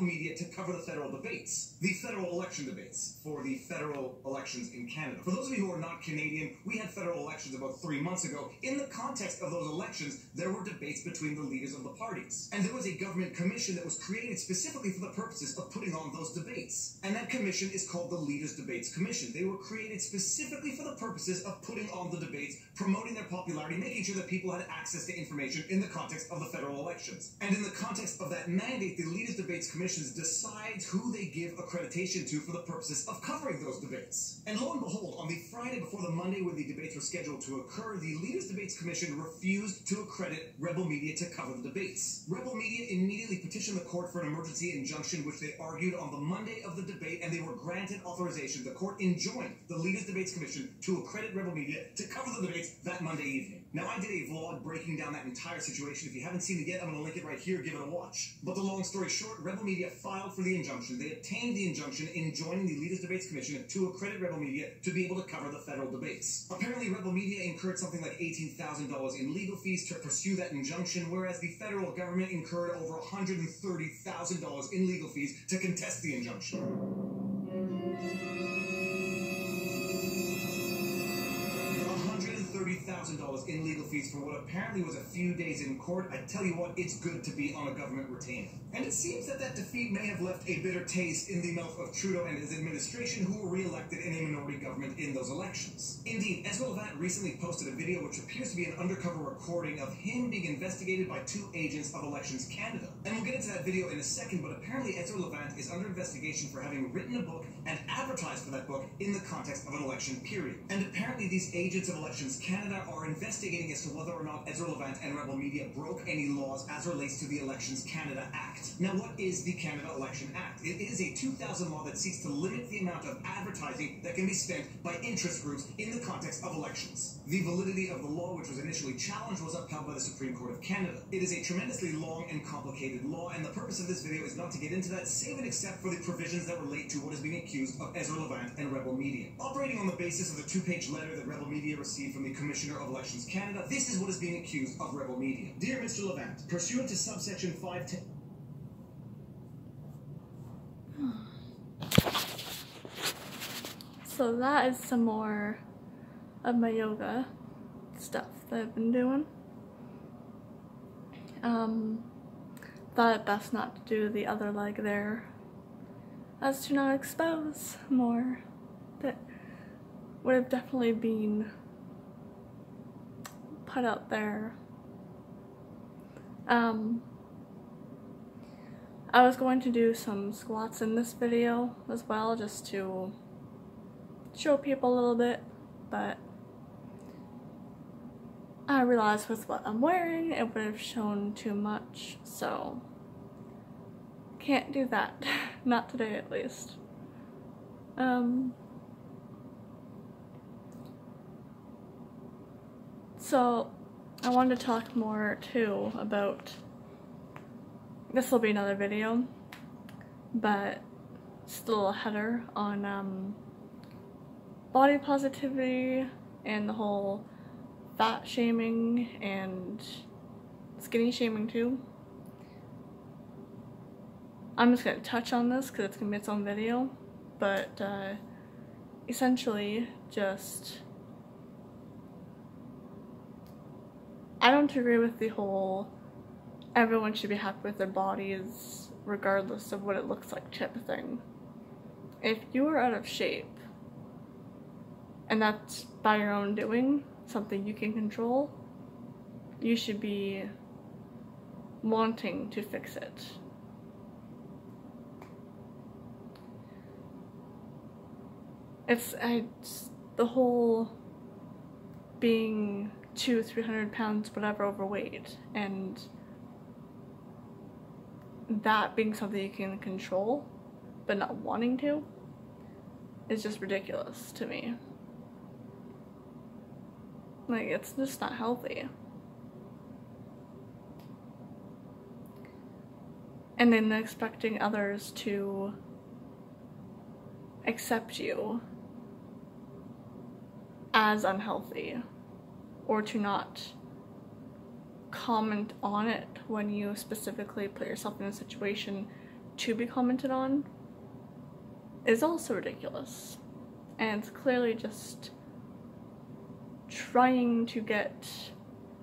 Rebel Media to cover the federal debates, the federal election debates for the federal elections in Canada. For those of you who are not Canadian, we had federal elections about 3 months ago. In the context of those elections, there were debates between the leaders of the parties. And there was a government commission that was created specifically for the purposes of putting on those debates. And that commission is called the Leaders Debates Commission. They were created specifically for the purposes of putting on the debates, promoting their popularity, making sure that people had access to information in the context of the federal elections. And in the context of that mandate, the Leaders Debates Commission decides who they give accreditation to for the purposes of covering those debates. And lo and behold, on the Friday before the Monday where the debates were scheduled to occur, the Leaders Debates Commission refused to accredit Rebel Media to cover the debates. Rebel Media immediately petitioned the court for an emergency injunction, which they argued on the Monday of the debate, and they were granted authorization. The court enjoined the Leaders Debates Commission to accredit Rebel Media to cover the debates that Monday evening. Now, I did a vlog breaking down that entire situation. If you haven't seen it yet, I'm going to link it right here. Give it a watch. But the long story short, Rebel Media filed for the injunction. They obtained the injunction enjoining the Leaders Debates Commission to accredit Rebel Media to be able to cover the federal debates. Apparently, Rebel Media incurred something like $18,000 in legal fees to pursue that injunction, whereas the federal government incurred over $130,000 in legal fees to contest the injunction. $30,000 in legal fees for what apparently was a few days in court. I tell you what, it's good to be on a government retainer. And it seems that that defeat may have left a bitter taste in the mouth of Trudeau and his administration, who were re-elected in a minority government in those elections. Indeed, Ezra Levant recently posted a video which appears to be an undercover recording of him being investigated by 2 agents of Elections Canada. And we'll get into that video in a second, but apparently Ezra Levant is under investigation for having written a book and advertised for that book in the context of an election period. And apparently these agents of Elections Canada are investigating as to whether or not Ezra Levant and Rebel Media broke any laws as relates to the Elections Canada Act. Now, what is the Canada Election Act? It is a 2000 law that seeks to limit the amount of advertising that can be spent by interest groups in the context of elections. The validity of the law, which was initially challenged, was upheld by the Supreme Court of Canada. It is a tremendously long and complicated law, and the purpose of this video is not to get into that, save and except for the provisions that relate to what is being accused of Ezra Levant and Rebel Media. Operating on the basis of the 2-page letter that Rebel Media received from the Commissioner of Elections Canada, this is what is being accused of Rebel Media. Dear Mr. Levant, pursuant to subsection 510... So that is some more of my yoga stuff that I've been doing. Thought it best not to do the other leg there, as to not expose more that would have definitely been put out there. I was going to do some squats in this video as well, just to show people a little bit, but I realized with what I'm wearing it would have shown too much, so can't do that. Not today, at least. So I wanted to talk more too about, this will be another video, but still a header on body positivity and the whole fat shaming and skinny shaming too. I'm just going to touch on this because it's going to be its own video, but essentially just, I don't agree with the whole everyone should be happy with their bodies regardless of what it looks like type of thing. If you are out of shape, and that's by your own doing, something you can control, you should be wanting to fix it. It's the whole being 200-300 pounds, whatever, overweight, and that being something you can control, but not wanting to, is just ridiculous to me. Like, it's just not healthy. And then expecting others to accept you as unhealthy, or to not comment on it when you specifically put yourself in a situation to be commented on is also ridiculous. And it's clearly just trying to get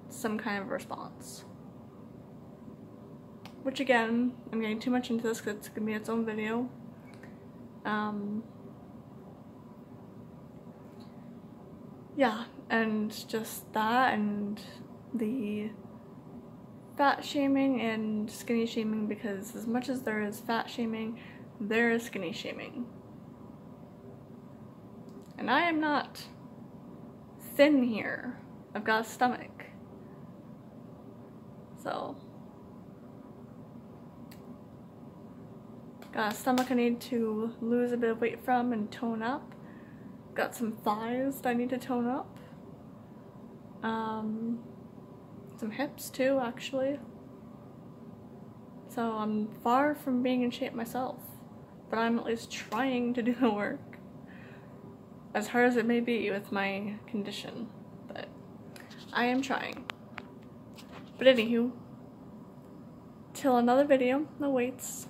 some kind of response. Which again, I'm getting too much into this because it's going to be its own video. Yeah, and just that, and the fat shaming and skinny shaming, because as much as there is fat shaming, there is skinny shaming. And I am not thin here. I've got a stomach. So, got a stomach I need to lose a bit of weight from and tone up. Got some thighs that I need to tone up. Some hips too, actually. So I'm far from being in shape myself, but I'm at least trying to do the work. As hard as it may be with my condition, but I am trying. But anywho, till another video awaits.